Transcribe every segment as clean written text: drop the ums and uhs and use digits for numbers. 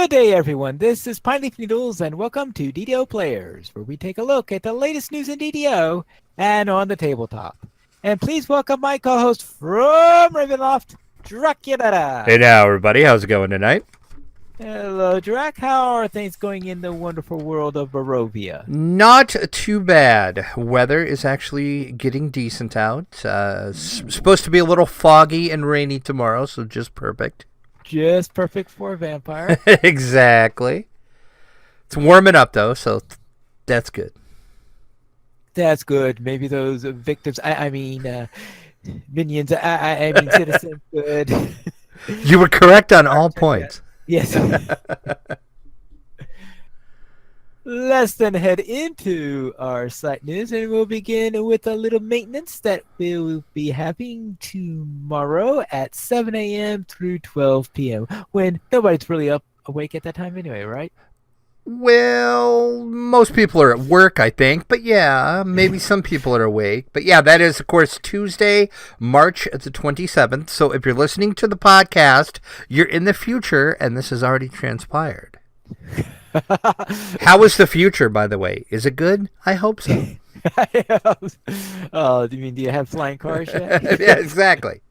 Good day, everyone. This is Pine Leaf Noodles, and welcome to DDO Players, where we take a look at the latest news in DDO and on the tabletop. And please welcome my co-host from Ravenloft, Dracula. Hey now, everybody. How's it going tonight? Hello, Drac. How are things going in the wonderful world of Barovia? Not too bad. Weather is actually getting decent out. Supposed to be a little foggy and rainy tomorrow, so just perfect. Just perfect for a vampire. Exactly. It's warming up, though, so that's good. That's good. Maybe those victims, minions, I mean citizens, good. You were correct on all points. Yes. Let's then head into our site news, and we'll begin with a little maintenance that we'll be having tomorrow at 7 a.m. through 12 p.m. when nobody's really awake at that time anyway, right? Well, most people are at work, I think. But yeah, maybe some people are awake. But yeah, that is, of course, Tuesday, March the 27th. So if you're listening to the podcast, you're in the future, and this has already transpired. How is the future, by the way? Is it good? I hope so. Oh, do you have flying cars yet? Yeah, exactly.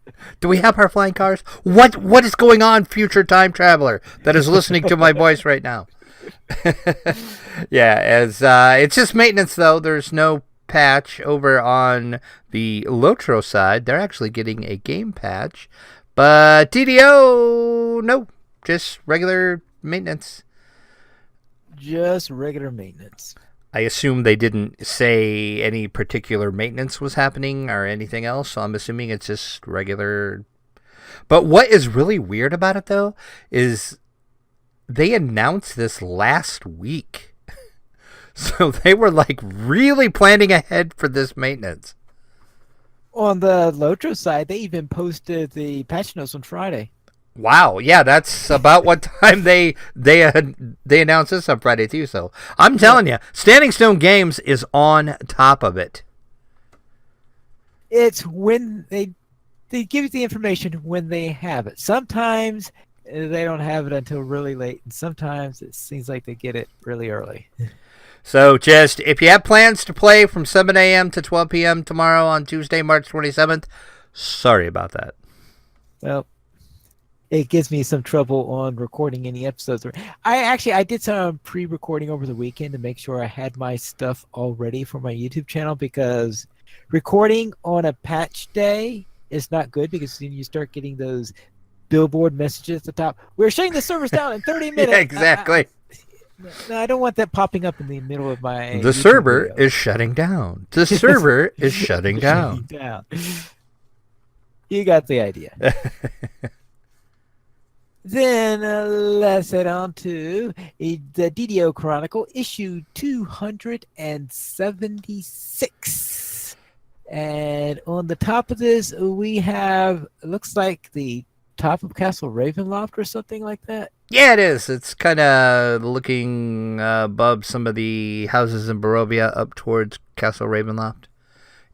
Do we have our flying cars? What is going on, future time traveler that is listening to my voice right now? Yeah, as it's just maintenance, though. There's no patch over on the Lotro side. They're actually getting a game patch. But DDO, no. Just regular maintenance. Just regular maintenance. I assume they didn't say any particular maintenance was happening or anything else, so I'm assuming it's just regular. But what is really weird about it, though, is they announced this last week. So they were like really planning ahead for this maintenance. On the Lotro side, they even posted the patch notes on Friday. Wow, yeah, that's about what time they announced this on Friday too. So I'm telling you, Standing Stone Games is on top of it. It's when they give you the information when they have it. Sometimes they don't have it until really late, and sometimes it seems like they get it really early. So just, if you have plans to play from 7 a.m. to 12 p.m. tomorrow on Tuesday, March 27th, sorry about that. Well, it gives me some trouble on recording any episodes. I did some pre-recording over the weekend to make sure I had my stuff all ready for my YouTube channel, because recording on a patch day is not good, because then you start getting those billboard messages at the top. We're shutting the servers down in 30 minutes. Yeah, exactly. No, I don't want that popping up in the middle of my The YouTube server video. is shutting down. The server is shutting down. You got the idea. Then let's head on to the DDO Chronicle, issue 276. And on the top of this, we have, it looks like the top of Castle Ravenloft or something like that. Yeah, it is. It's kind of looking above some of the houses in Barovia up towards Castle Ravenloft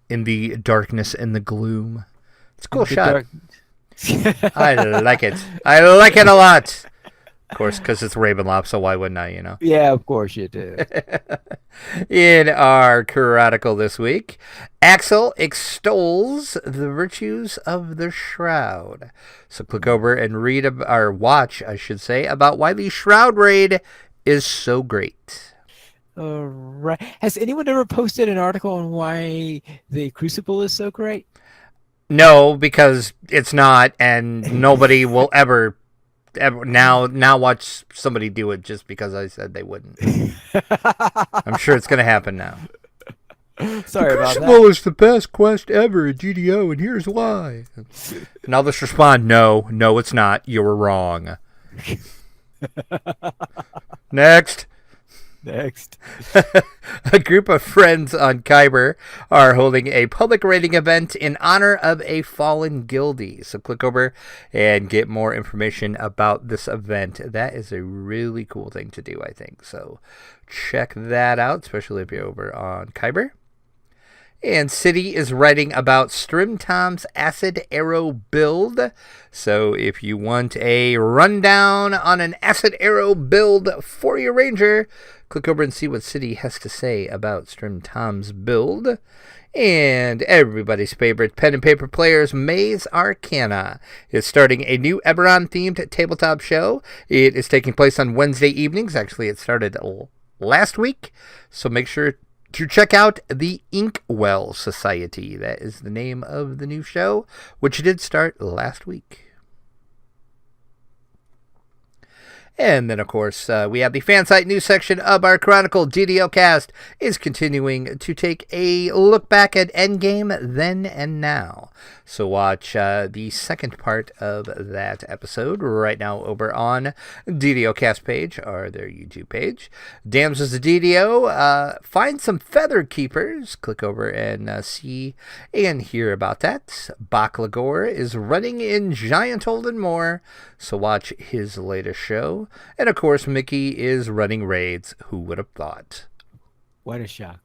in the darkness and the gloom. It's a cool shot. I like it. I like it a lot. Of course, because it's Ravenloft, so why wouldn't I, you know? Yeah, of course you do. In our Chronicle this week, Axel extols the virtues of the Shroud. So click over and read, or watch, I should say, about why the Shroud raid is so great. All right. Has anyone ever posted an article on why the Crucible is so great? No, because it's not, and nobody will ever now watch somebody do it just because I said they wouldn't. I'm sure it's going to happen now. Sorry about that. Crucible is the best quest ever in GDO, and here's why. And I'll just respond, no, it's not. You were wrong. Next. A group of friends on Kyber are holding a public raiding event in honor of a fallen guildie. So click over and get more information about this event. That is a really cool thing to do, I think. So check that out, especially if you're over on Kyber. And City is writing about Strim Tom's Acid Arrow build. So if you want a rundown on an Acid Arrow build for your Ranger, click over and see what City has to say about Strim Tom's build. And everybody's favorite pen and paper players, Maze Arcana, is starting a new Eberron-themed tabletop show. It is taking place on Wednesday evenings. Actually, it started last week, so make sure to check out the Inkwell Society. That is the name of the new show, which did start last week. And then, of course, we have the fan site news section of our Chronicle. DDO Cast is continuing to take a look back at Endgame Then and Now. So watch the second part of that episode right now over on DDO Cast page, or their YouTube page. Dams is the DDO. Find some Feather Keepers. Click over and see and hear about that. Baklagor is running in Giant Hold and more, so watch his latest show. And of course, Mickey is running raids. Who would have thought? What a shock.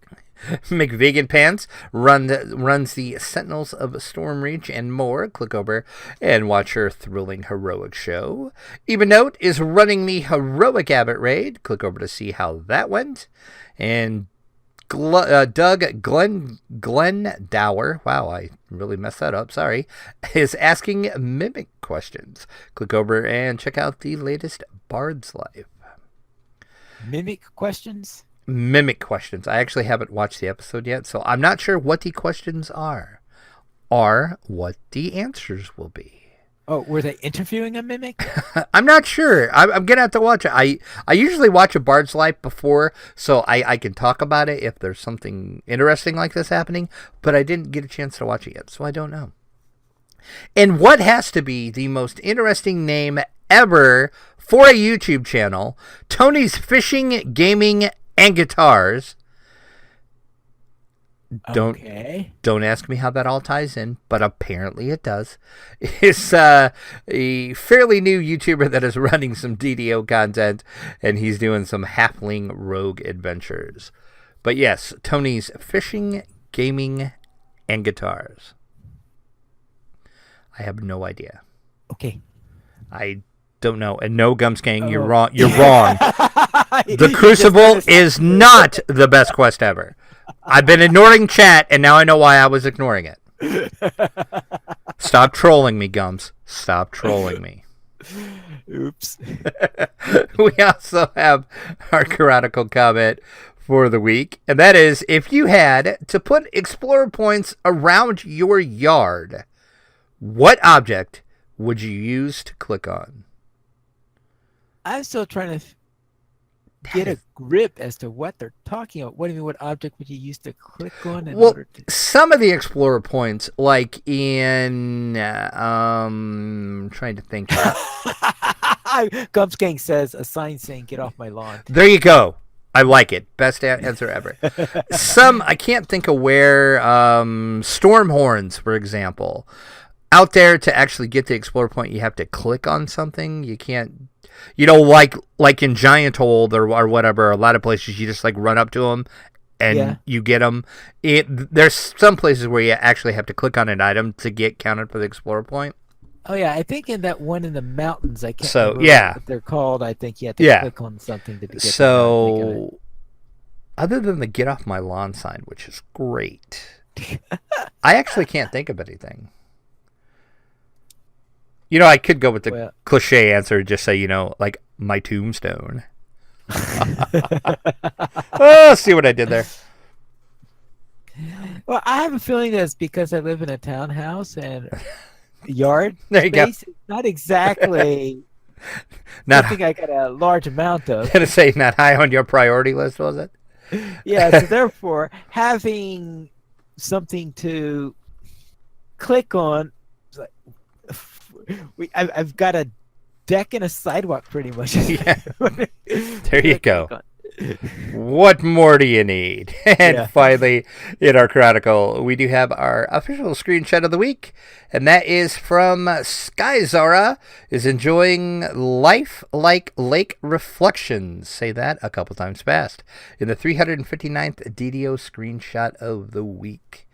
McVegan Pants runs the Sentinels of Stormreach and more. Click over and watch her thrilling heroic show. Even Note is running the Heroic Abbott raid. Click over to see how that went. And Doug Glendower, wow, I really messed that up, sorry, is asking Mimic questions. Click over and check out the latest Bard's Life. Mimic questions? Mimic questions. I actually haven't watched the episode yet, so I'm not sure what the questions are, or what the answers will be. Oh, were they interviewing a mimic? I'm not sure. I'm going to have to watch it. I usually watch a Bard's Life before, so I can talk about it if there's something interesting like this happening, but I didn't get a chance to watch it yet, so I don't know. And what has to be the most interesting name ever for a YouTube channel, Tony's Fishing, Gaming, and Guitars. Don't ask me how that all ties in, but apparently it does. It's a fairly new YouTuber that is running some DDO content, and he's doing some halfling rogue adventures. But yes, Tony's Fishing, Gaming, and Guitars. I have no idea. Okay. I don't know. And no, Gumsgang, you're wrong. You're wrong. The Crucible is not the best quest ever. I've been ignoring chat, and now I know why I was ignoring it. Stop trolling me, Gums. Stop trolling me. Oops. We also have our Chronicle comment for the week, and that is, if you had to put explorer points around your yard, what object would you use to click on? I'm still trying to get a grip as to what they're talking about. What do you mean? What object would you use to click on? Some of the explorer points, like in trying to think. Gumsgang says a sign saying "Get off my lawn." There you go. I like it. Best answer ever. I can't think of where. Storm horns, for example. Out there, to actually get the explorer point, you have to click on something. You can't. Like in Giant Hold or whatever, a lot of places you just like run up to them and you get them. There's some places where you actually have to click on an item to get counted for the explorer point. Oh yeah, I think in that one in the mountains, I can't remember what they're called. I think you have to click on something to get. So, other than the "Get off my lawn" sign, which is great, I actually can't think of anything. I could go with the cliche answer, just say, like my tombstone. Oh, see what I did there. Well, I have a feeling that's because I live in a townhouse and yard there you space go. Is not exactly something I got a large amount of. Gonna say not high on your priority list, was it? Yeah, so therefore having something to click on, I've got a deck and a sidewalk pretty much. Yeah. There you go. What more do you need? And finally, in our Chronicle, we do have our official screenshot of the week, and that is from Skyzara, is enjoying life like lake reflections. Say that a couple times fast. In the 359th DDO screenshot of the week.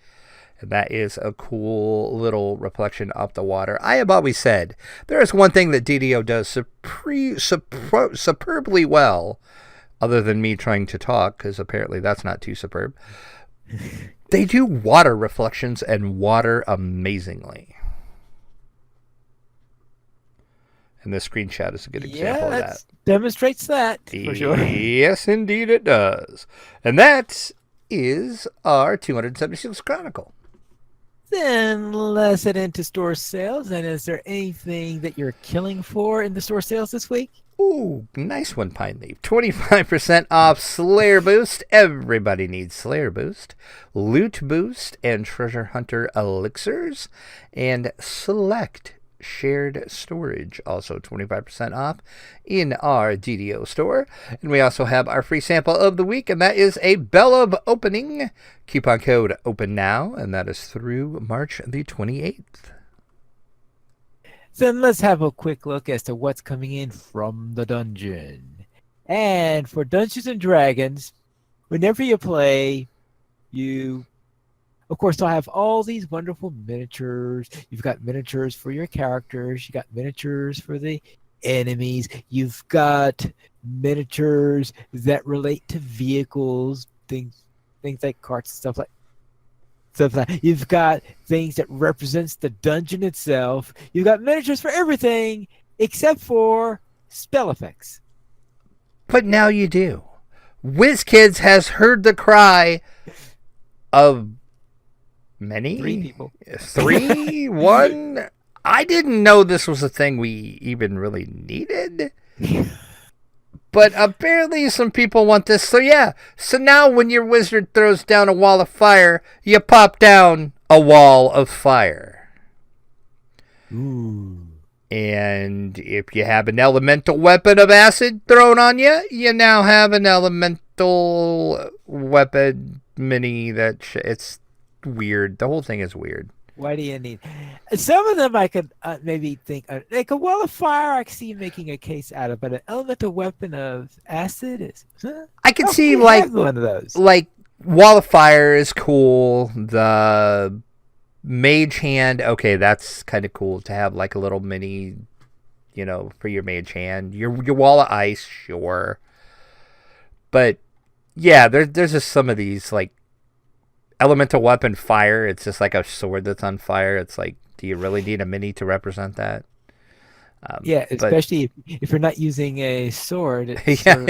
And that is a cool little reflection off the water. I have always said there is one thing that DDO does superbly well, other than me trying to talk, because apparently that's not too superb. They do water reflections and water amazingly. And this screenshot is a good example of that. Demonstrates that, for sure. Yes, indeed it does. And that is our 276 Chronicle. Then let's head into store sales. And is there anything that you're killing for in the store sales this week? Ooh, nice one, Pine Leaf. 25% off Slayer Boost. Everybody needs Slayer Boost. Loot Boost and Treasure Hunter Elixirs. And Select Shared Storage, also 25% off in our DDO store. And we also have our free sample of the week, and that is a Bellob opening. Coupon code open now, and that is through March the 28th. Then let's have a quick look as to what's coming in from the dungeon. And for Dungeons and Dragons, whenever you play, you of course will have all these wonderful miniatures. You've got miniatures for your characters, you got miniatures for the enemies, you've got miniatures that relate to vehicles, things like carts and stuff like that. You've got things that represents the dungeon itself. You've got miniatures for everything except for spell effects. But now you do. WizKids has heard the cry of many? 3 people. 3? 1? I didn't know this was a thing we even really needed. But apparently some people want this. So yeah. So now when your wizard throws down a wall of fire, you pop down a wall of fire. Ooh. And if you have an elemental weapon of acid thrown on you, you now have an elemental weapon mini that it's weird. The whole thing is weird. Why do you need? Some of them I could maybe think like a wall of fire. I can see making a case out of, but an elemental weapon of acid is. I can see like one of those. Like wall of fire is cool. The mage hand, okay, that's kind of cool to have like a little mini, for your mage hand. Your wall of ice, sure. But yeah, there's just some of these like. Elemental weapon fire, it's just like a sword that's on fire. It's like, do you really need a mini to represent that? Yeah, especially if you're not using a sword. Yeah,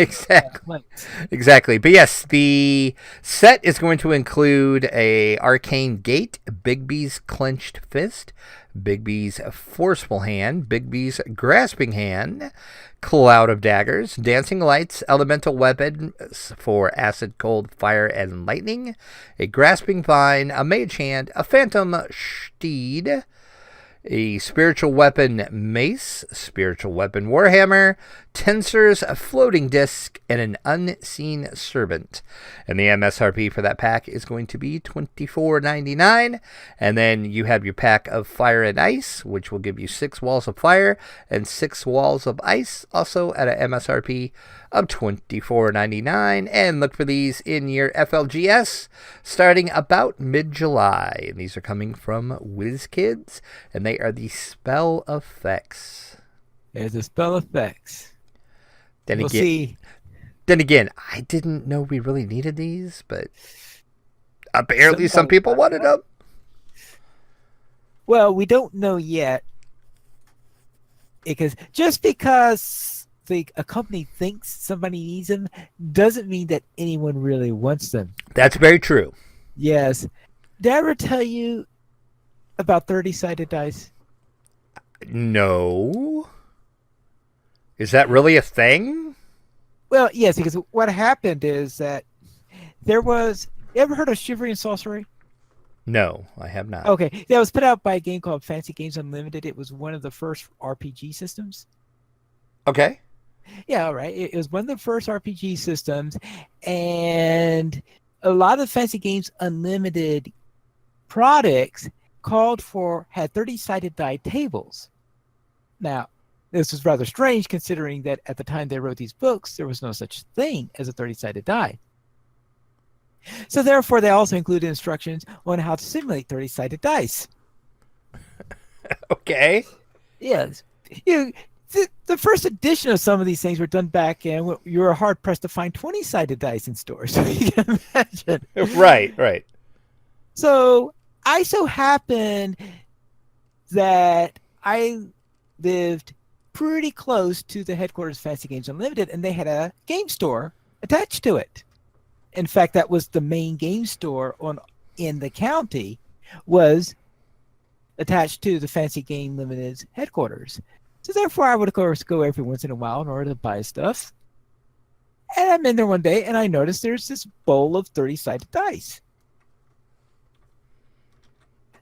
exactly. But yes, the set is going to include a arcane gate, Bigby's clenched fist, Bigby's forceful hand, Bigby's grasping hand, cloud of daggers, dancing lights, elemental weapons for acid, cold, fire, and lightning, a grasping vine, a mage hand, a phantom steed, a spiritual weapon mace, spiritual weapon warhammer, tensors, a floating disc, and an unseen servant. And the MSRP for that pack is going to be $24.99. And then you have your pack of fire and ice, which will give you 6 walls of fire and 6 walls of ice, also at an MSRP of $24.99. And look for these in your FLGS starting about mid-July. And these are coming from WizKids, and they are the spell effects. There's the spell effects. Then again, I didn't know we really needed these, but apparently some people wanted them. Well, we don't know yet, because just because a company thinks somebody needs them doesn't mean that anyone really wants them. That's very true. Yes. Did I ever tell you about 30-sided dice? No. Is that really a thing? Well, yes, because what happened is that there was... You ever heard of Chivalry and Sorcery? No, I have not. Okay. That was put out by a game called Fantasy Games Unlimited. It was one of the first RPG systems. Okay. Yeah, all right. It was one of the first RPG systems, and a lot of Fantasy Games Unlimited products had 30-sided die tables. Now, this was rather strange considering that at the time they wrote these books, there was no such thing as a 30-sided die. So therefore, they also included instructions on how to simulate 30-sided dice. Okay. Yes. You, the first edition of some of these things were done back in you were hard pressed to find 20-sided dice in stores. So you can imagine. Right. So I so happened that I lived pretty close to the headquarters of Fancy Games Unlimited, and they had a game store attached to it. In fact, that was the main game store in the county, was attached to the Fancy Game Limited's headquarters. So therefore, I would, of course, go every once in a while in order to buy stuff. And I'm in there one day, and I noticed there's this bowl of 30-sided dice.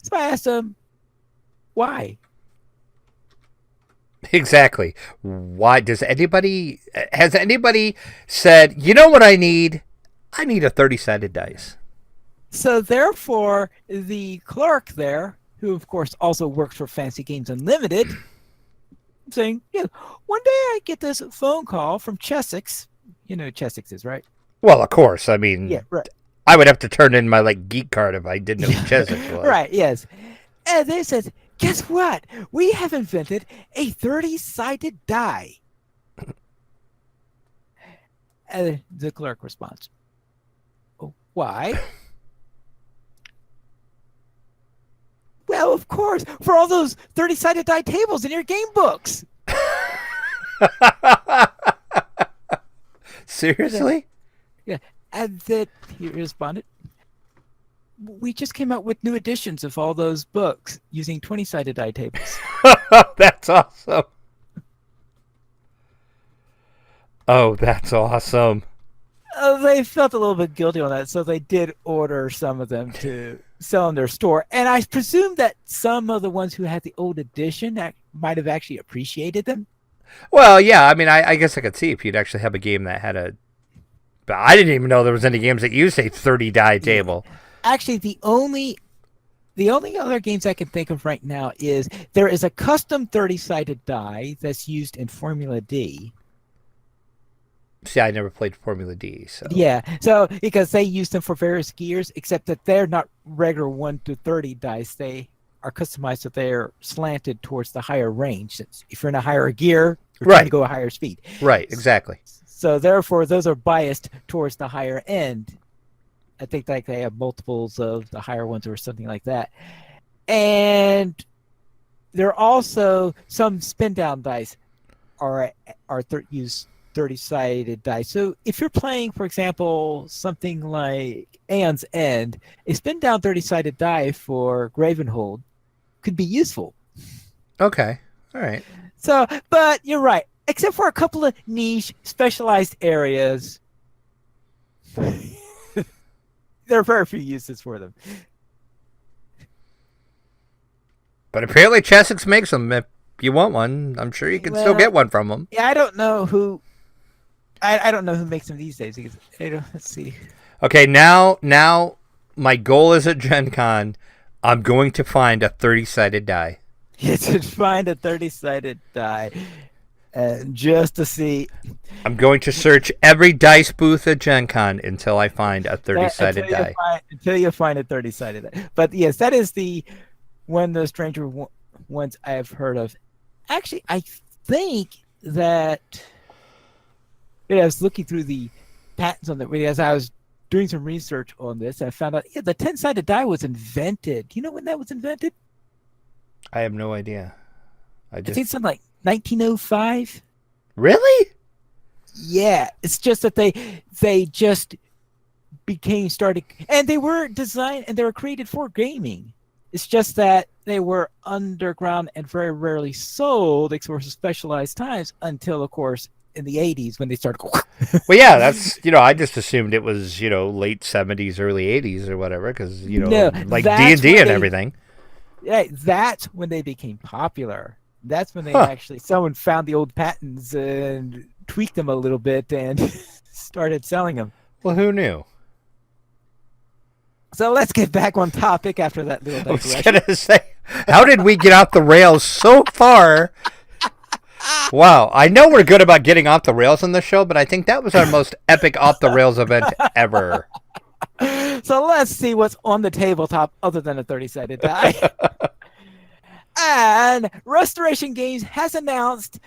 So I asked them, why? Exactly. Why has anybody said, you know what I need? I need a 30-sided dice. So therefore, the clerk there, who of course also works for Fancy Games Unlimited, saying, yeah, one day I get this phone call from Chessex. You know who Chessex is, right? Well, of course. I mean, yeah, right. I would have to turn in my geek card if I didn't know who Chessex was. Right, yes. And they said, guess what? We have invented a 30-sided die. And the clerk responds, oh, why? Well, of course, for all those 30-sided die tables in your game books. Seriously? Yeah. And then he responded, we just came out with new editions of all those books using 20-sided die tables. That's awesome. Oh, that's awesome. They felt a little bit guilty on that, so they did order some of them to sell in their store. And I presume that some of the ones who had the old edition might have actually appreciated them. Well, yeah, I mean, I guess I could see if you'd actually have a game that had a... But I didn't even know there was any games that used a 30-die table. Actually, the only other games I can think of right now is there is a custom 30-sided die that's used in Formula D. See, I never played Formula D, so... Yeah, so because they use them for various gears, except that they're not regular 1 to 30 dice. They are customized so they're slanted towards the higher range. If you're in a higher gear, you're trying to go a higher speed. Right, exactly. So therefore, those are biased towards the higher end. I think they have multiples of the higher ones or something like that. And there are also some spin-down dice use 30-sided dice. So if you're playing, for example, something like Aeon's End, a spin-down 30-sided die for Gravenhold could be useful. Okay, all right. So, but you're right. Except for a couple of niche, specialized areas, there are very few uses for them. But apparently Chessex makes them. If you want one, I'm sure you can still get one from them. Yeah, I don't know who. I don't know who makes them these days. Because, let's see. Okay, now my goal is at Gen Con, I'm going to find a 30-sided die. You should find a 30-sided die. Just to see. I'm going to search every dice booth at Gen Con until I find a 30-sided die. Until you find a 30-sided die. But yes, that is one of the stranger ones I have heard of. Actually, I think that I was looking through the patents on that as I was doing some research on this, and I found out the 10-sided die was invented. Do you know when that was invented? I have no idea. I think something like 1905. Really? Yeah, it's just that they just started, and they were designed and they were created for gaming. It's just that they were underground and very rarely sold, except for specialized times, until, of course, in the 80s when they started. Well, yeah, that's, I just assumed it was, late 70s, early 80s or whatever, because, like D&D and everything. Yeah, that's when they became popular. That's when they someone found the old patents and tweaked them a little bit and started selling them. Well, who knew? So let's get back on topic after that little digression. I was going to say, how did we get off the rails so far? Wow, I know we're good about getting off the rails on this show, but I think that was our most epic off the rails event ever. So let's see what's on the tabletop other than a 30-sided die. And Restoration Games has announced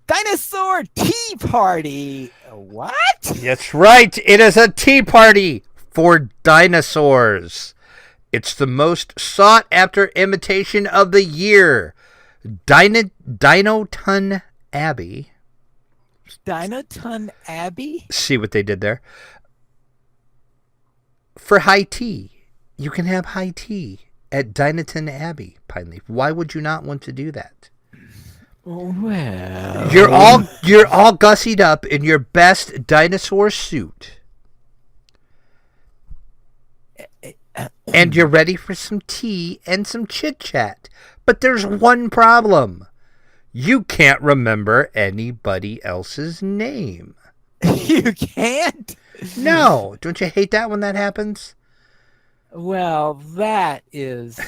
Dinosaur Tea Party. What? That's right. It is a tea party for dinosaurs. It's the most sought after imitation of the year. Dinoton Abbey. Dinoton Abbey? See what they did there? For high tea. You can have high tea at Dinoton Abbey, Pineleaf. Why would you not want to do that? Well, You're all gussied up in your best dinosaur suit. And you're ready for some tea and some chit-chat. But there's one problem. You can't remember anybody else's name. You can't? No. Don't you hate that when that happens? Well, that is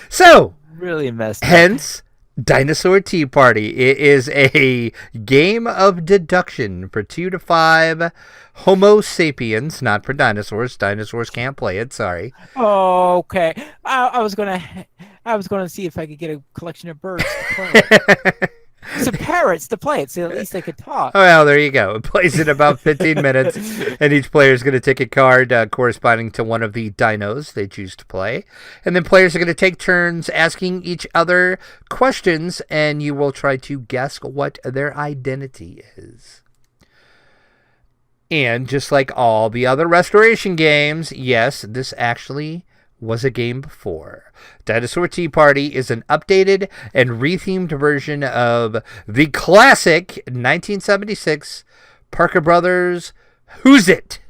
So, really messed up. hence, Dinosaur Tea Party. It is a game of deduction for 2 to 5 Homo sapiens, not for dinosaurs. Dinosaurs can't play it. Sorry. Okay. I was gonna see if I could get a collection of birds to play it. Some parrots to play it, so at least they could talk. Oh, well, there you go. It plays in about 15 minutes, and each player is going to take a card corresponding to one of the dinos they choose to play. And then players are going to take turns asking each other questions, and you will try to guess what their identity is. And just like all the other restoration games, yes, this actually was a game before. Dinosaur Tea Party is an updated and rethemed version of the classic 1976 Parker Brothers Who's It?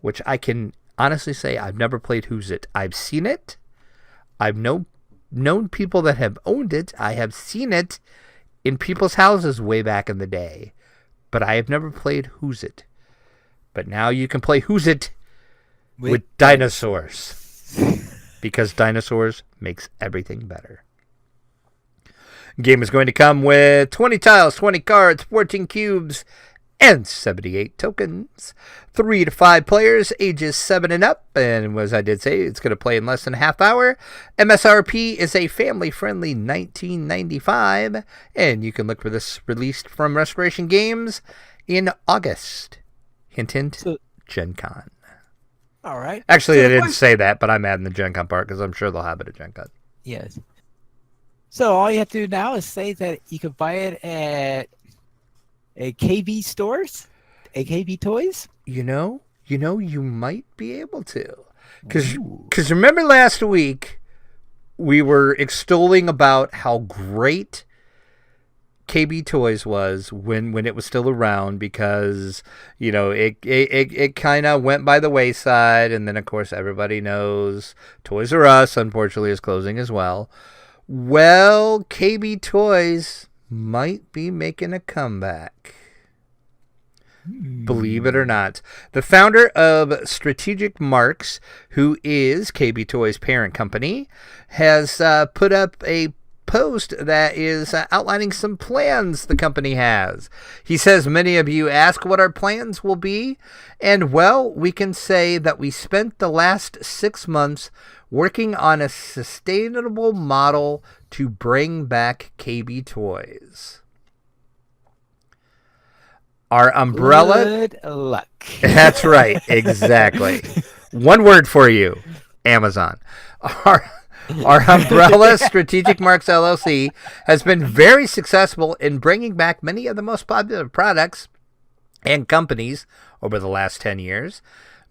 Which I can honestly say I've never played Who's It. I've seen it. I've known people that have owned it. I have seen it in people's houses way back in the day. But I have never played Who's It. But now you can play Who's It with dinosaurs. Because dinosaurs makes everything better. Game is going to come with 20 tiles, 20 cards, 14 cubes, and 78 tokens. 3 to 5 players, ages 7 and up. And as I did say, it's going to play in less than a half hour. MSRP is a family-friendly $19.95. And you can look for this released from Restoration Games in August. Hint, hint, So, Gen Con. all right. Actually, So they the didn't say that, but I'm adding the Gen Con part because I'm sure they'll have it at Gen Con. Yes. So all you have to do now is say that you can buy it at a KB stores, AKB Toys. You know, you might be able to. Because remember last week, we were extolling about how great KB Toys was when it was still around because, you know, it kind of went by the wayside. And then, of course, everybody knows Toys R Us, unfortunately, is closing as well. Well, KB Toys might be making a comeback. Believe it or not. The founder of Strategic Marks, who is KB Toys' parent company, has put up a post that is outlining some plans the company has. He says, many of you ask what our plans will be, and well, we can say that we spent the last 6 months working on a sustainable model to bring back KB Toys. Our umbrella... Good luck. That's right, exactly. One word for you, Amazon. Our umbrella, Strategic Marks LLC, has been very successful in bringing back many of the most popular products and companies over the last 10 years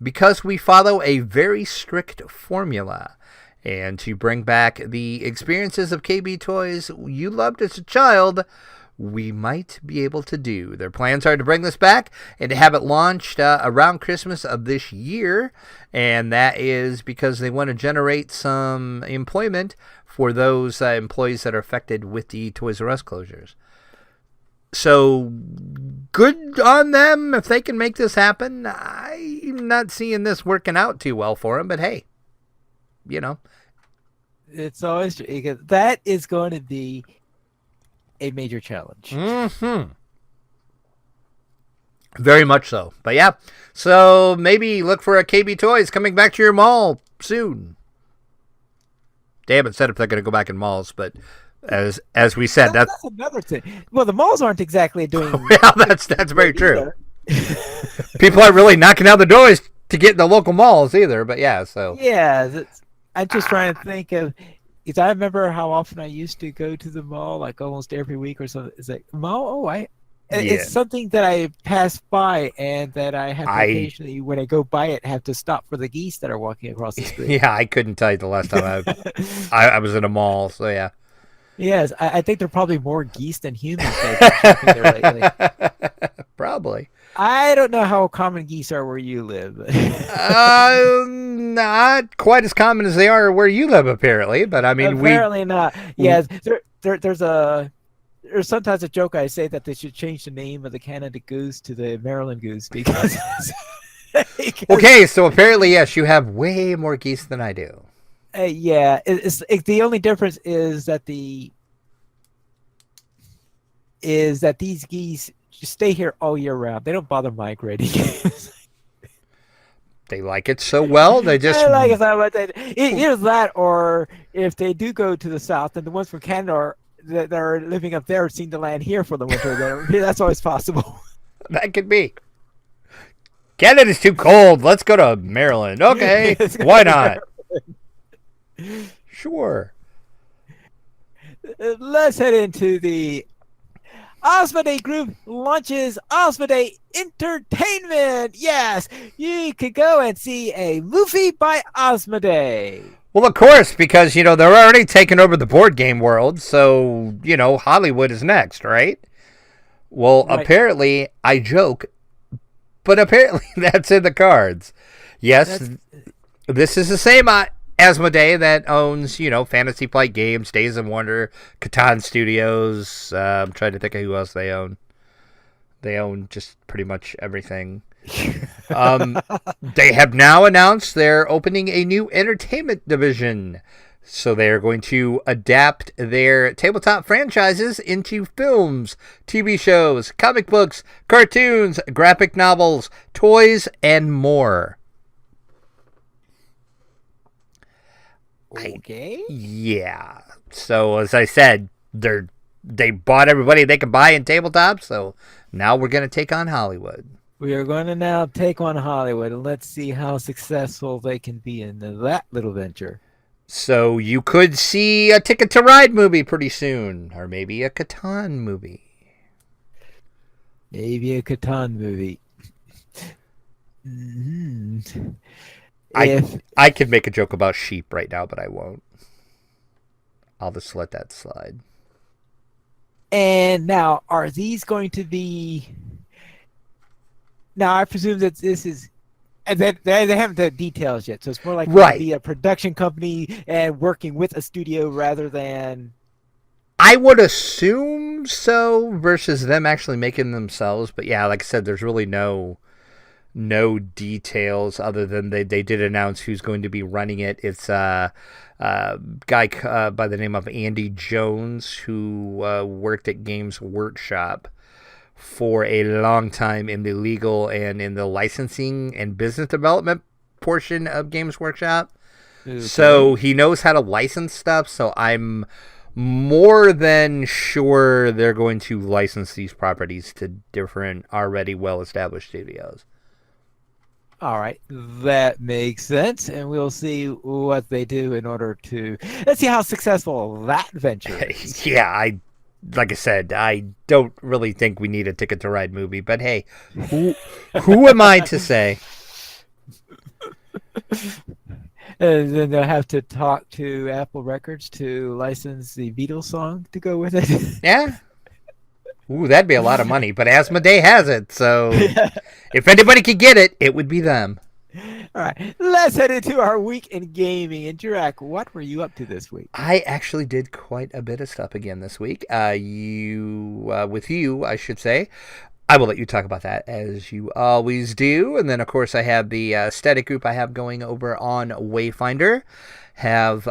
because we follow a very strict formula. And to bring back the experiences of KB Toys you loved as a child, we might be able to do. Their plans are to bring this back and to have it launched around Christmas of this year. And that is because they want to generate some employment for those employees that are affected with the Toys R Us closures. So good on them if they can make this happen. I'm not seeing this working out too well for them, but hey, you know. It's always that is going to be a major challenge. Mm-hmm. Very much so. But yeah, so maybe look for a KB Toys coming back to your mall soon. They haven't said if they're going to go back in malls, but as we said, That's another thing. Well, the malls aren't exactly doing. yeah, that's very true. Either. People aren't really knocking down the doors to get in the local malls either. But yeah, so Yeah, I'm just trying to think of. Because I remember how often I used to go to the mall, like almost every week or so. It's like mall. Oh, it's something that I pass by and that I have to occasionally, when I go by it, have to stop for the geese that are walking across the street. Yeah, I couldn't tell you the last time I was in a mall. So yeah. Yes, I think there are probably more geese than humans that have been shopping there lately. Probably. I don't know how common geese are where you live. Not quite as common as they are where you live, apparently. But I mean, apparently not. Yes, there's sometimes a joke I say that they should change the name of the Canada goose to the Maryland goose because. Okay, so apparently, yes, you have way more geese than I do. Yeah, the only difference is that these geese just stay here all year round. They don't bother migrating. They like it so well, they just like it so much. Either that, or if they do go to the south, then the ones from Canada that are living up there seem to land here for the winter. That's always possible. That could be. Canada's too cold. Let's go to Maryland. Okay, why not? Sure. Let's head into the Asmodee Group launches Asmodee Entertainment. Yes, you could go and see a movie by Asmodee. Well, of course, because, they're already taking over the board game world, so, Hollywood is next, right? Well, right. Apparently, I joke, but apparently that's in the cards. Yes, this is the same Asmodee that owns, Fantasy Flight Games, Days of Wonder, Catan Studios. I'm trying to think of who else they own. They own just pretty much everything. They have now announced they're opening a new entertainment division. So they're going to adapt their tabletop franchises into films, TV shows, comic books, cartoons, graphic novels, toys, and more. Okay. Yeah. So as I said, they bought everybody they could buy in tabletop. So now we're going to take on Hollywood. We are going to now take on Hollywood, and let's see how successful they can be in that little venture. So you could see a Ticket to Ride movie pretty soon, or maybe a Catan movie. Maybe a Catan movie. Mm-hmm. I could make a joke about sheep right now, but I won't. I'll just let that slide. And now, are these going to be... Now, I presume that this is... And they haven't the details yet, so it's more like to be a production company and working with a studio rather than... I would assume so, versus them actually making themselves. But yeah, like I said, there's really no details other than they did announce who's going to be running it. It's a guy by the name of Andy Jones, who worked at Games Workshop for a long time in the legal and in the licensing and business development portion of Games Workshop. Okay. So he knows how to license stuff, so I'm more than sure they're going to license these properties to different already well-established studios. All right, that makes sense, and we'll see what they do in order to... Let's see how successful that venture is. Yeah, like I said, I don't really think we need a Ticket to Ride movie, but hey, who am I to say? And then they'll have to talk to Apple Records to license the Beatles song to go with it. Yeah. Ooh, that'd be a lot of money, but Asmodee has it, so if anybody could get it, it would be them. All right, let's head into our week in gaming. And Jirak, what were you up to this week? I actually did quite a bit of stuff again this week. With you, I should say. I will let you talk about that as you always do. And then, of course, I have the static group I have going over on Wayfinder. Have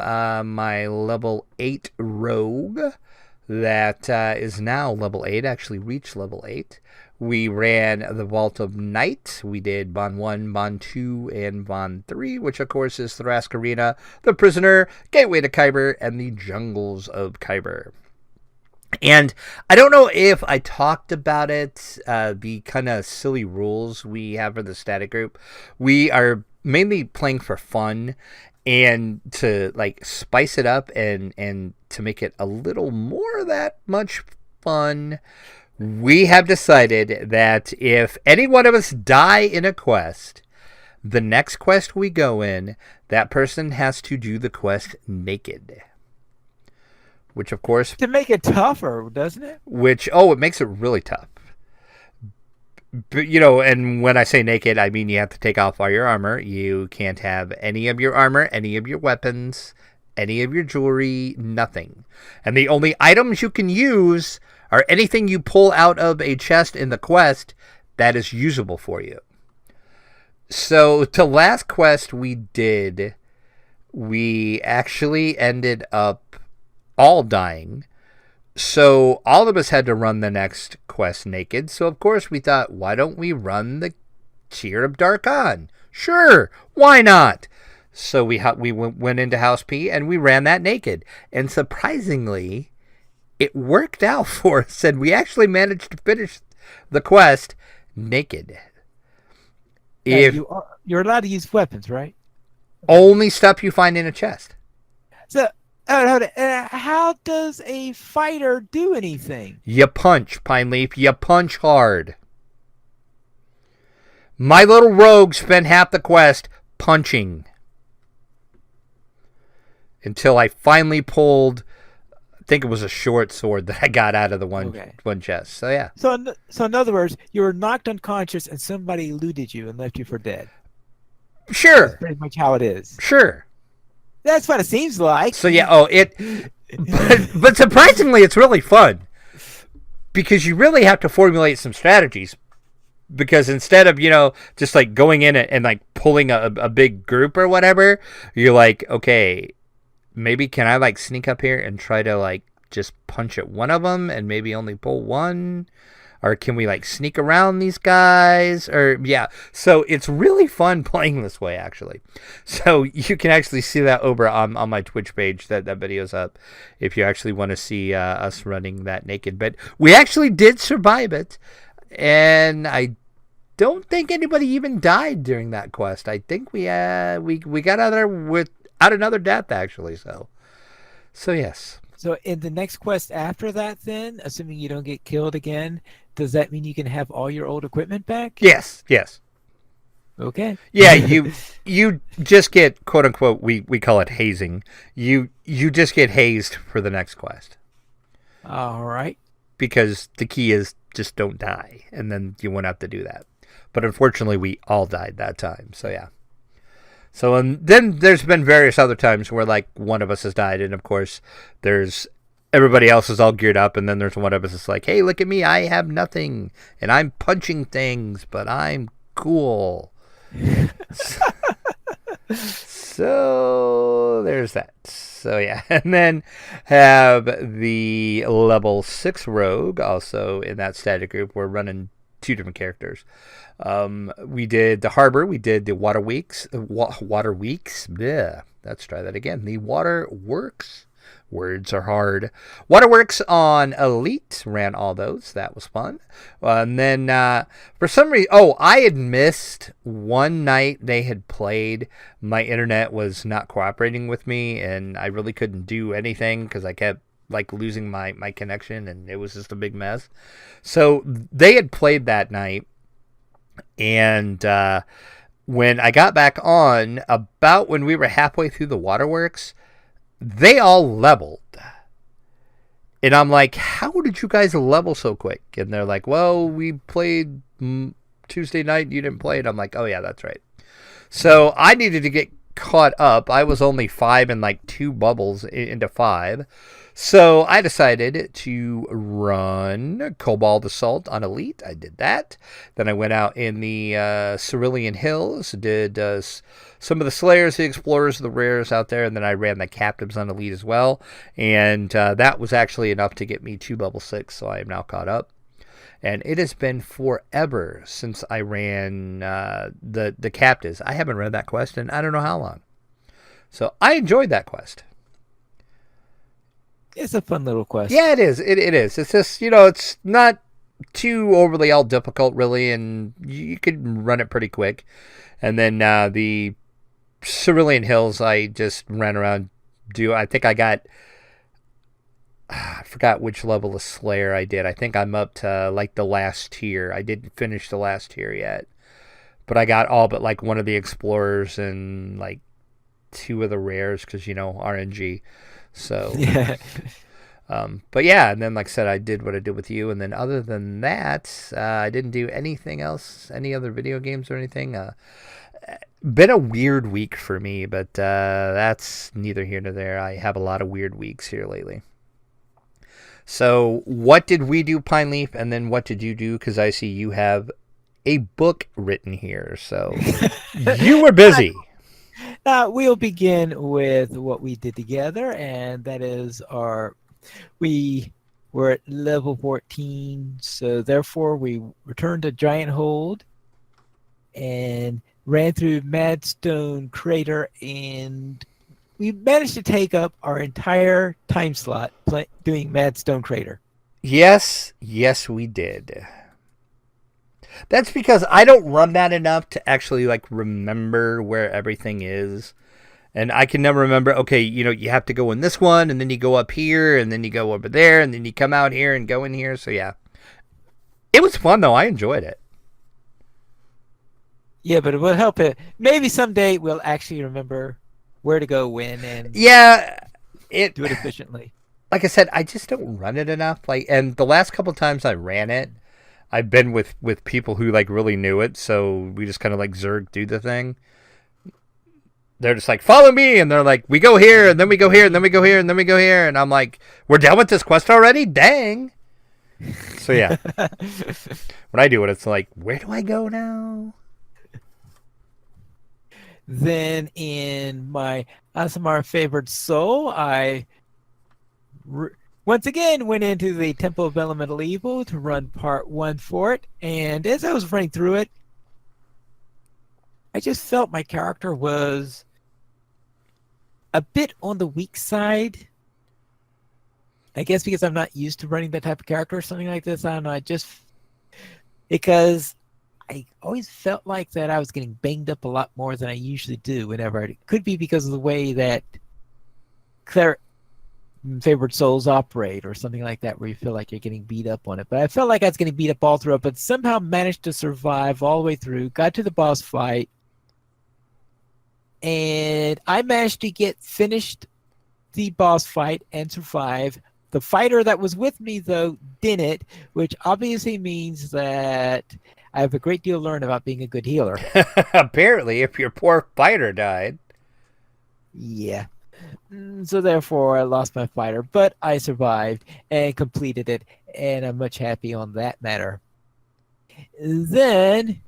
my level 8 rogue that is now level 8, actually reached level 8. We ran the Vault of Night. We did Bond 1, Bond 2, and Bond 3, which of course is Thrask Arena, The Prisoner, Gateway to Kyber, and the Jungles of Kyber. And I don't know if I talked about it, the kind of silly rules we have for the static group. We are mainly playing for fun and to like spice it up and to make it a little more that much fun. We have decided that if any one of us die in a quest, the next quest we go in, that person has to do the quest naked. Which, of course... To make it tougher, doesn't it? It makes it really tough. But, and when I say naked, I mean you have to take off all your armor. You can't have any of your armor, any of your weapons, any of your jewelry, nothing. And the only items you can use are anything you pull out of a chest in the quest that is usable for you. So, the last quest we did, we actually ended up all dying. So all of us had to run the next quest naked. So of course we thought, why don't we run the Tear of Darkon? Sure, why not? So we went into House P and we ran that naked. And surprisingly, it worked out for us. And we actually managed to finish the quest naked. You're allowed to use weapons, right? Only stuff you find in a chest. So how does a fighter do anything? You punch, Pine Leaf. You punch hard. My little rogue spent half the quest punching. Until I finally pulled, I think it was a short sword that I got out of the one chest. So, yeah. So in other words, you were knocked unconscious and somebody looted you and left you for dead. Sure. That's pretty much how it is. Sure. That's what it seems like. So yeah, but surprisingly, it's really fun because you really have to formulate some strategies. Because instead of just like going in and like pulling a big group or whatever, you're like, okay, maybe can I like sneak up here and try to like just punch at one of them and maybe only pull one? Or can we like sneak around these guys? Or yeah, so it's really fun playing this way actually. So you can actually see that over on my Twitch page. That video's up if you actually want to see us running that naked. But we actually did survive it, and I don't think anybody even died during that quest. I think we got out of there without another death actually. So yes. So in the next quest after that, then, assuming you don't get killed again, does that mean you can have all your old equipment back? Yes. Okay. Yeah, you just get, quote unquote, we call it hazing. You just get hazed for the next quest. All right. Because the key is just don't die, and then you won't have to do that. But unfortunately, we all died that time. So yeah. So and then there's been various other times where like one of us has died, and of course there's everybody else is all geared up, and then there's one of us that's like, hey, look at me, I have nothing, and I'm punching things, but I'm cool. So there's that. So yeah, and then have the level 6 rogue also in that static group. We're running 2 different characters. We did the harbor. We did the water weeks. Yeah, let's try that again. The water works. Words are hard. Waterworks on Elite. Ran all those. That was fun. And then for some reason, I had missed one night they had played. My internet was not cooperating with me, and I really couldn't do anything because I kept like losing my connection, and it was just a big mess. So they had played that night, and when I got back on, about when we were halfway through the waterworks, they all leveled. And I'm like, how did you guys level so quick? And they're like, well, we played Tuesday night and you didn't play it. I'm like, oh yeah, that's right. So I needed to get caught up. I was only 5 and like 2 bubbles into 5. So I decided to run Cobalt Assault on Elite. I did that. Then I went out in the Cerulean Hills, did some of the Slayers, the Explorers, the Rares out there, and then I ran the Captives on Elite as well. And that was actually enough to get me 2 level 6, so I am now caught up. And it has been forever since I ran the captives. I haven't read that quest in I don't know how long. So I enjoyed that quest. It's a fun little quest. Yeah, it is. It is. It's just, it's not too overly all difficult, really, and you could run it pretty quick. And then the Cerulean Hills, I just ran around. I think I got. I forgot which level of Slayer I did. I think I'm up to like the last tier. I didn't finish the last tier yet, but I got all but like one of the explorers and like two of the rares because RNG. So Yeah. but yeah, and then like I said, I did what I did with you, and then other than that, I didn't do anything else, any other video games or anything. Been a weird week for me, but that's neither here nor there. I have a lot of weird weeks here lately. So what did we do, Pine Leaf, and then what did you do? Because I see you have a book written here, so you were busy. We'll begin with what we did together, and that is we were at level 14, so therefore we returned to Giant Hold and ran through Madstone Crater, and we managed to take up our entire time slot doing Madstone Crater. Yes, we did. That's because I don't run that enough to actually like remember where everything is. And I can never remember, okay, you have to go in this one, and then you go up here, and then you go over there, and then you come out here and go in here. So, yeah. It was fun, though. I enjoyed it. Yeah, but it will help it. Maybe someday we'll actually remember where to go when and do it efficiently. Like I said, I just don't run it enough. And the last couple times I ran it, I've been with people who like really knew it, so we just kind of like zerg do the thing. They're just like, follow me, and they're like, we go here, and then we go here, and then we go here, and then we go here, and I'm like, we're done with this quest already? Dang. So yeah. When I do it, it's like, where do I go now? Then in my Asimar Favored Soul, I once again went into the Temple of Elemental Evil to run part 1 for it, and as I was running through it, I just felt my character was a bit on the weak side. I guess because I'm not used to running that type of character or something like this. I don't know, because I always felt like that I was getting banged up a lot more than I usually do whenever it could be because of the way that Favored Souls operate or something like that, where you feel like you're getting beat up on it. But I felt like I was getting beat up all through it, but somehow managed to survive all the way through, got to the boss fight, and I managed to get finished the boss fight and survive. The fighter that was with me, though, didn't, which obviously means that I have a great deal to learn about being a good healer. Apparently, if your poor fighter died. Yeah. So therefore, I lost my fighter, but I survived and completed it, and I'm much happy on that matter. Then,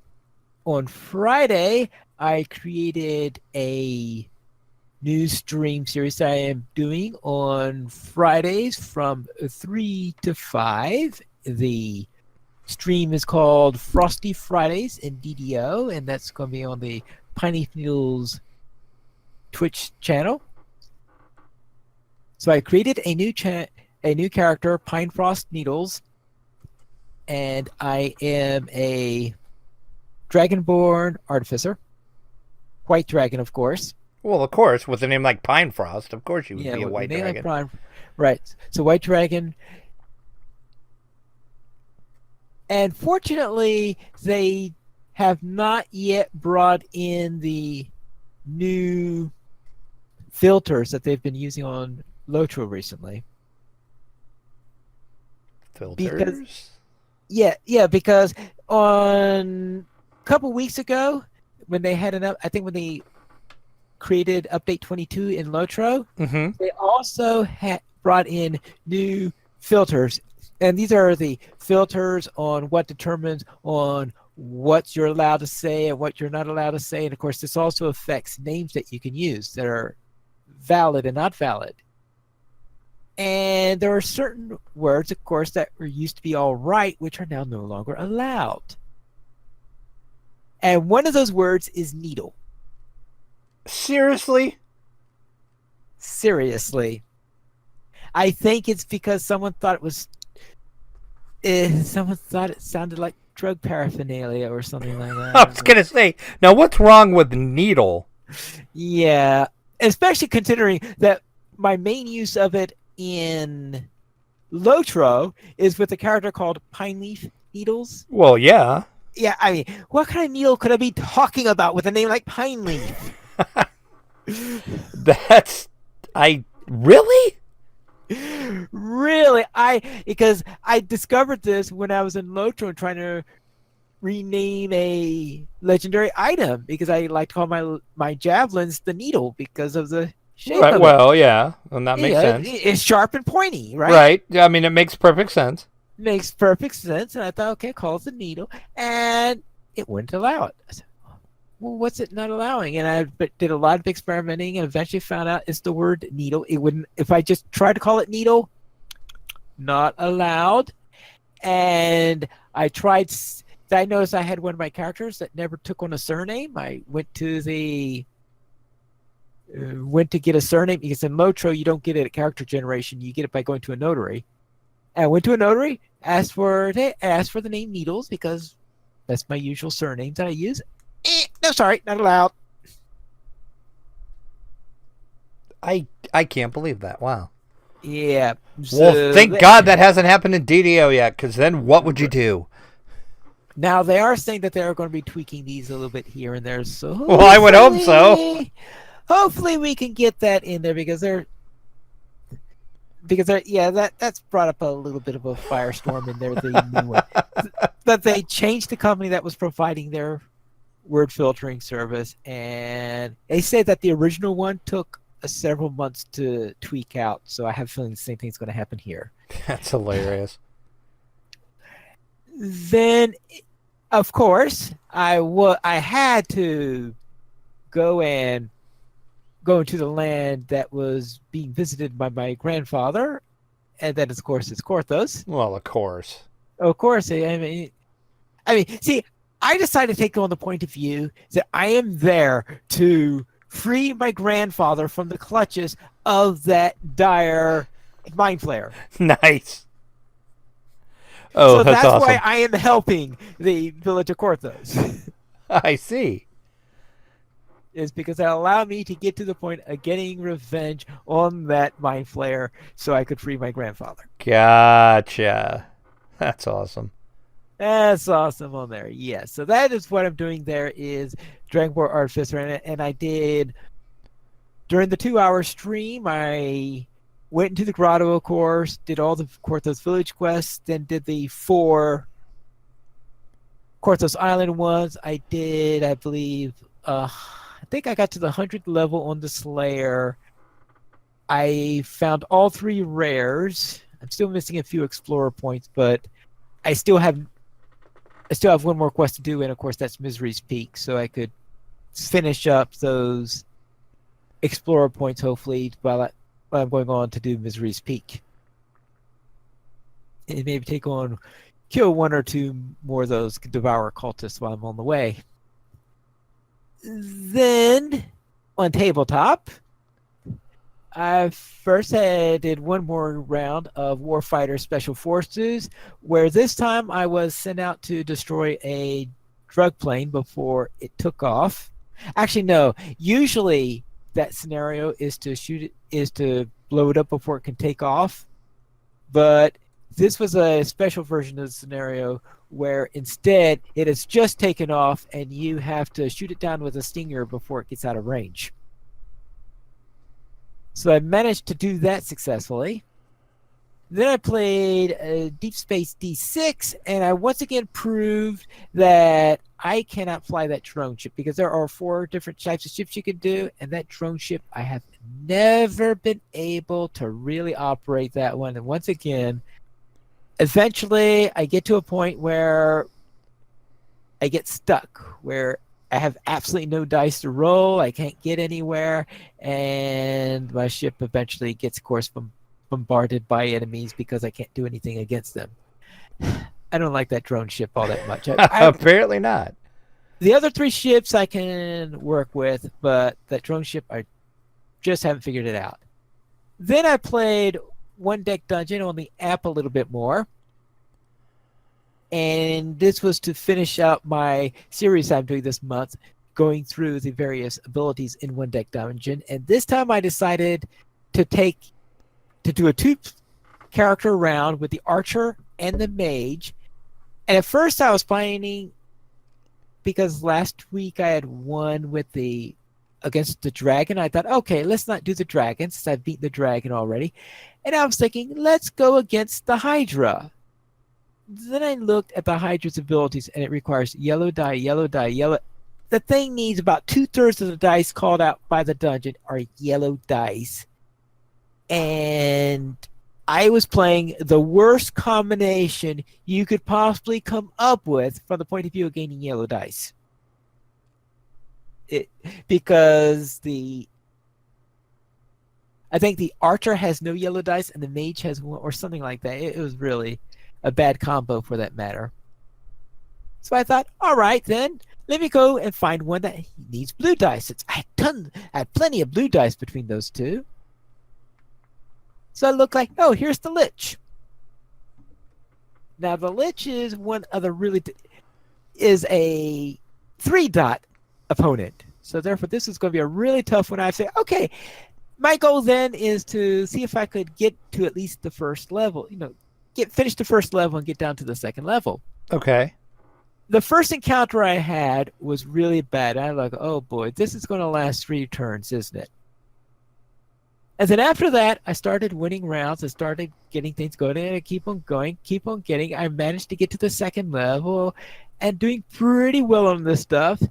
on Friday, I created a new stream series I am doing on Fridays from 3 to 5. The stream is called Frosty Fridays in DDO, and that's going to be on the Piney Needles Twitch channel. So I created a new character, Pine Frost Needles, and I am a Dragonborn Artificer. White Dragon, of course. Well, of course, with a name like Pine Frost, of course you would be a White Dragon. Like right. So White Dragon. And fortunately, they have not yet brought in the new filters that they've been using on Lotro recently. Filters? Because on a couple weeks ago, when they had when they created update 22 in Lotro, they also brought in new filters. And these are the filters on what determines on what you're allowed to say and what you're not allowed to say. And of course, this also affects names that you can use that are valid and not valid. And there are certain words, of course, that were used to be all right, which are now no longer allowed. And one of those words is needle. Seriously? Seriously. I think it's because someone thought it sounded like drug paraphernalia or something like I that. was going to say, now what's wrong with needle? Yeah, especially considering that my main use of it in Lotro is with a character called Pine Leaf Needles. Well, yeah. Yeah, I mean, what kind of needle could I be talking about with a name like Pine Leaf? That's. I. Really? Really, because I discovered this when I was in Lotro and trying to rename a legendary item because I like to call my javelins the needle because of the shape Right. of it. Well, yeah. And that makes Yeah, sense. it's sharp and pointy, right? Right. I mean, it makes perfect sense. Makes perfect sense. And I thought, okay, call it the needle, and it wouldn't allow it. I said, well, what's it not allowing? And I did a lot of experimenting and eventually found out it's the word needle. It wouldn't, if I just tried to call it needle, not allowed. And I noticed I had one of my characters that never took on a surname. I went to get a surname because in Lotro you don't get it at character generation. You get it by going to a notary. And I went to a notary, asked for the name Needles because that's my usual surname that I use. No, sorry, not allowed. I can't believe that. Wow. Yeah. Well, thank God that hasn't happened in DDO yet, because then what would you do? Now they are saying that they are going to be tweaking these a little bit here and there. So Well, I would hope so. Hopefully we can get that in there because that's brought up a little bit of a firestorm in there. The new one. But they changed the company that was providing their word filtering service, and they said that the original one took several months to tweak out. So I have a feeling the same thing's going to happen here. That's hilarious. Then, of course, I had to go into the land that was being visited by my grandfather, and that, of course, is Korthos. Well, of course. Of course, I mean, see, I decided to take on the point of view that I am there to free my grandfather from the clutches of that dire mind flayer. Nice. Oh, so that's awesome. why I am helping the village of Korthos. I see. Is because it allowed me to get to the point of getting revenge on that mind flayer so I could free my grandfather. Gotcha. That's awesome. That's awesome on there. Yes. So that is what I'm doing there is Dragonborn Artificer. And I did, during the 2-hour stream, I went into the grotto, of course, did all the Korthos village quests, then did the 4 Korthos Island ones. I did, I believe, I think I got to the 100th level on the Slayer. I found all 3 rares. I'm still missing a few explorer points, but I still have one more quest to do, and of course that's Misery's Peak, so I could finish up those explorer points hopefully while I'm going on to do Misery's Peak. And maybe kill 1 or 2 more of those Devourer cultists while I'm on the way. Then on tabletop, I first did one more round of Warfighter Special Forces, where this time I was sent out to destroy a drug plane before it took off. Actually, no. Usually that scenario is to blow it up before it can take off. But this was a special version of the scenario where instead it has just taken off and you have to shoot it down with a stinger before it gets out of range. So I managed to do that successfully. Then I played Deep Space D6, and I once again proved that I cannot fly that drone ship because there are 4 different types of ships you can do, and that drone ship, I have never been able to really operate that one. And once again, eventually I get to a point where I get stuck, where I have absolutely no dice to roll. I can't get anywhere, and my ship eventually gets, of course, bombarded by enemies because I can't do anything against them. I don't like that drone ship all that much. Apparently not. The other 3 ships I can work with, but that drone ship I just haven't figured it out. Then I played One Deck Dungeon on the app a little bit more. And this was to finish up my series I'm doing this month, going through the various abilities in One Deck Dungeon. And this time I decided to do a 2-character round with the Archer and the Mage. And at first I was planning, because last week I had won against the dragon. I thought, okay, let's not do the dragon since I've beaten the dragon already. And I was thinking, let's go against the Hydra. Then I looked at the Hydra's abilities, and it requires yellow die, yellow die, yellow. The thing needs about 2/3 of the dice called out by the dungeon are yellow dice. And I was playing the worst combination you could possibly come up with from the point of view of gaining yellow dice. Because I think the Archer has no yellow dice and the Mage has one, or something like that. It was really a bad combo for that matter. So I thought, all right, then let me go and find one that needs blue dice. I had plenty of blue dice between those two. So I look like, oh, here's the Lich. Now the Lich is one of the is a 3-dot opponent. So therefore, this is going to be a really tough one. I say, okay, my goal then is to see if I could get to at least the first level. Finish the first level and get down to the second level. Okay. The first encounter I had was really bad. I was like, oh boy, this is going to last 3 turns, isn't it? And then after that, I started winning rounds. I started getting things going, and I keep on going, keep on getting. I managed to get to the second level and doing pretty well on this stuff.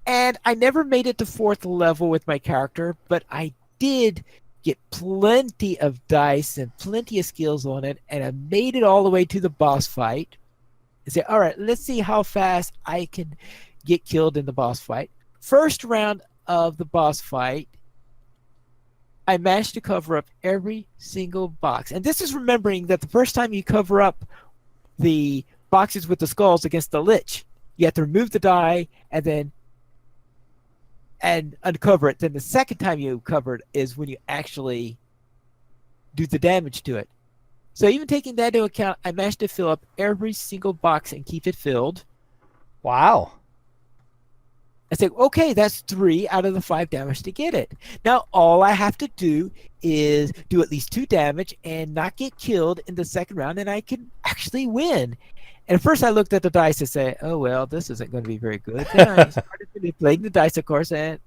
And I never made it to 4th level with my character, but I did get plenty of dice and plenty of skills on it, and I made it all the way to the boss fight. And say, all right, let's see how fast I can get killed in the boss fight. First round of the boss fight, I managed to cover up every single box. And this is remembering that the first time you cover up the boxes with the skulls against the Lich, you have to remove the die and uncover it. Then the second time you cover it is when you actually do the damage to it. So even taking that into account, I managed to fill up every single box and keep it filled. Wow. I say, okay, that's 3 out of the 5 damage to get it. Now, all I have to do is do at least 2 damage and not get killed in the second round, and I can actually win. And at first I looked at the dice and said, oh, well, this isn't going to be very good. Then I started manipulating the dice, of course, and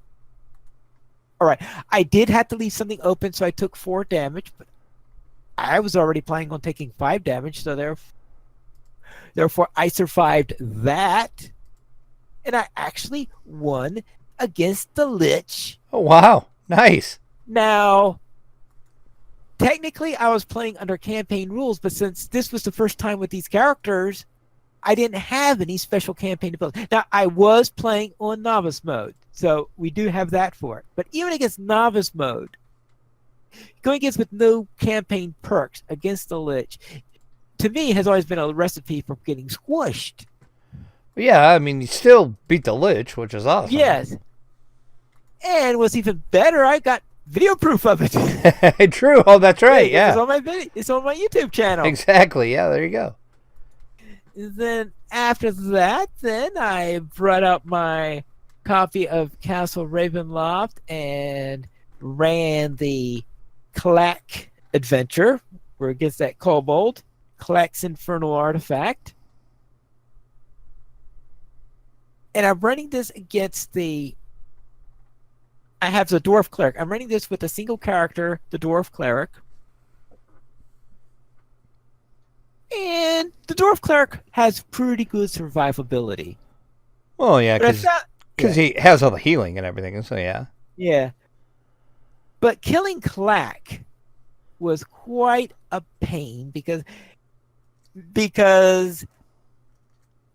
all right, I did have to leave something open, so I took 4 damage, but I was already planning on taking 5 damage, so therefore I survived that. And I actually won against the Lich. Oh, wow. Nice. Now, technically, I was playing under campaign rules, but since this was the first time with these characters, I didn't have any special campaign ability. Now, I was playing on novice mode, so we do have that for it. But even against novice mode, going against with no campaign perks against the Lich, to me, has always been a recipe for getting squished. Yeah, I mean, you still beat the Lich, which is awesome. Yes. And what's even better, I got video proof of it. True. Oh, that's right. Yeah. It's on my YouTube channel. Exactly. Yeah, there you go. Then after that, then I brought out my copy of Castle Ravenloft and ran the Clack adventure, where it gets that kobold, Clack's Infernal Artifact. And I'm running this against I have the Dwarf Cleric. I'm running this with a single character, the Dwarf Cleric. And the Dwarf Cleric has pretty good survivability. Oh, yeah, because he has all the healing and everything, so yeah. Yeah. But killing Clack was quite a pain because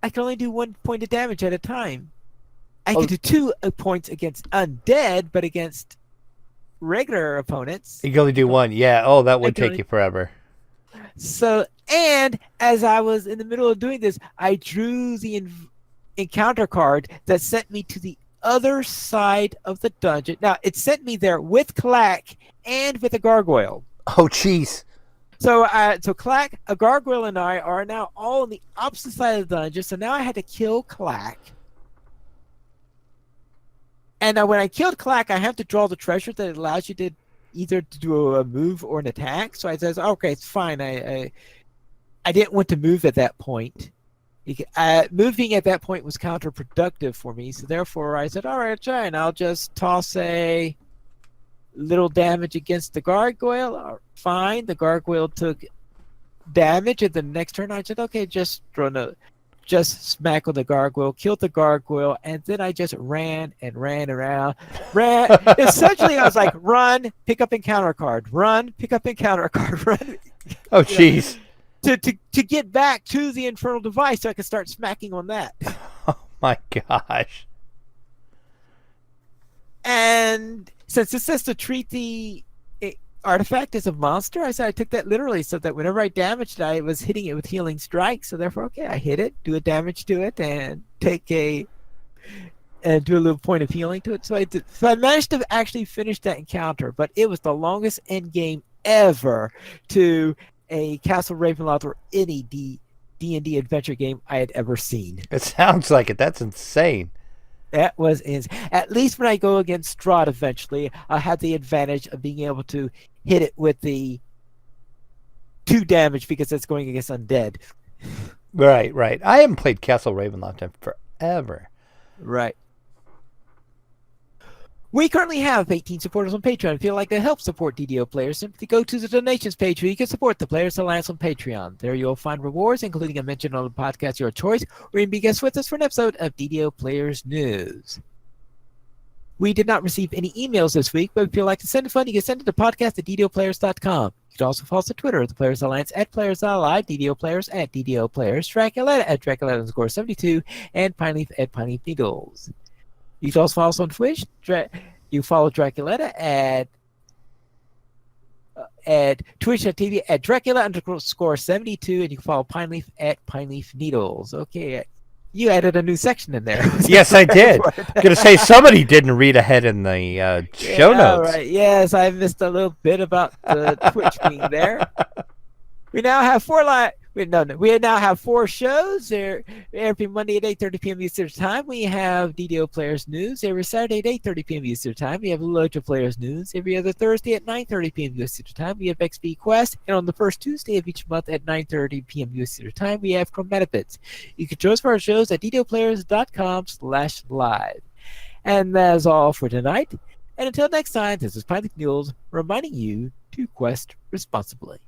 I can only do 1 point of damage at a time. I can do 2 points against undead, but against regular opponents. You can only do one. Yeah. Oh, that I would can take only, you forever. so, and as I was in the middle of doing this, I drew the encounter card that sent me to the other side of the dungeon. Now, it sent me there with Clack and with a gargoyle. Oh, jeez. So Clack, a gargoyle, and I are now all on the opposite side of the dungeon. So now I had to kill Clack. And when I killed Clack, I have to draw the treasure that allows you to either to do a move or an attack. So I says, okay, it's fine. I didn't want to move at that point. Moving at that point was counterproductive for me. So therefore, I said, all right, fine. I'll just toss a little damage against the gargoyle. Fine. The gargoyle took damage. And the next turn, I said, okay, just smack on the gargoyle, killed the gargoyle, and then I just ran and ran around. Essentially, I was like, run, pick up encounter card, run, pick up encounter card, run. Oh, jeez. To get back to the infernal device so I could start smacking on that. Oh, my gosh. And since it says to treat the artifact as a monster, I said I took that literally, so that whenever I damaged it, I was hitting it with healing strike. So therefore, okay, I hit it, do a damage to it, and do a little point of healing to it. So I managed to actually finish that encounter, but it was the longest end game ever to a Castle Ravenloft or any D&D adventure game I had ever seen. It sounds like it. That's insane. That was at least when I go against Strahd eventually, I'll have the advantage of being able to hit it with the 2 damage because it's going against undead. Right. I haven't played Castle Ravenloft in forever. Right. We currently have 18 supporters on Patreon. If you'd like to help support DDO players, simply go to the donations page where you can support the Players Alliance on Patreon. There you'll find rewards, including a mention on the podcast your choice, or you can be guest with us for an episode of DDO Players News. We did not receive any emails this week, but if you'd like to send a fund, you can send it to podcast@ddoplayers.com. You can also follow us on Twitter at the Players Alliance @PlayersAllied, DDO Players @DDO Players, Dracula @Dracula_72, and Pineleaf @Pineleaf Needles. You can also follow us on Twitch. You follow Draculetta at twitch.tv @Dracula_72, and you can follow Pineleaf @Pineleaf Needles. Okay, you added a new section in there. Yes, I did. I'm going to say somebody didn't read ahead in the show notes. Right. Yes, I missed a little bit about the Twitch being there. We now have 4 We now have 4 shows. They're every Monday at 8:30 p.m. Eastern Time. We have DDO Players News every Saturday at 8:30 p.m. Eastern Time. We have Loja Players News every other Thursday at 9:30 p.m. Eastern Time. We have XP Quest, and on the first Tuesday of each month at 9:30 p.m. Eastern Time, we have Chromatibits. You can join us for our shows at ddoplayers.com/live. And that's all for tonight. And until next time, this is Pilot Mules reminding you to quest responsibly.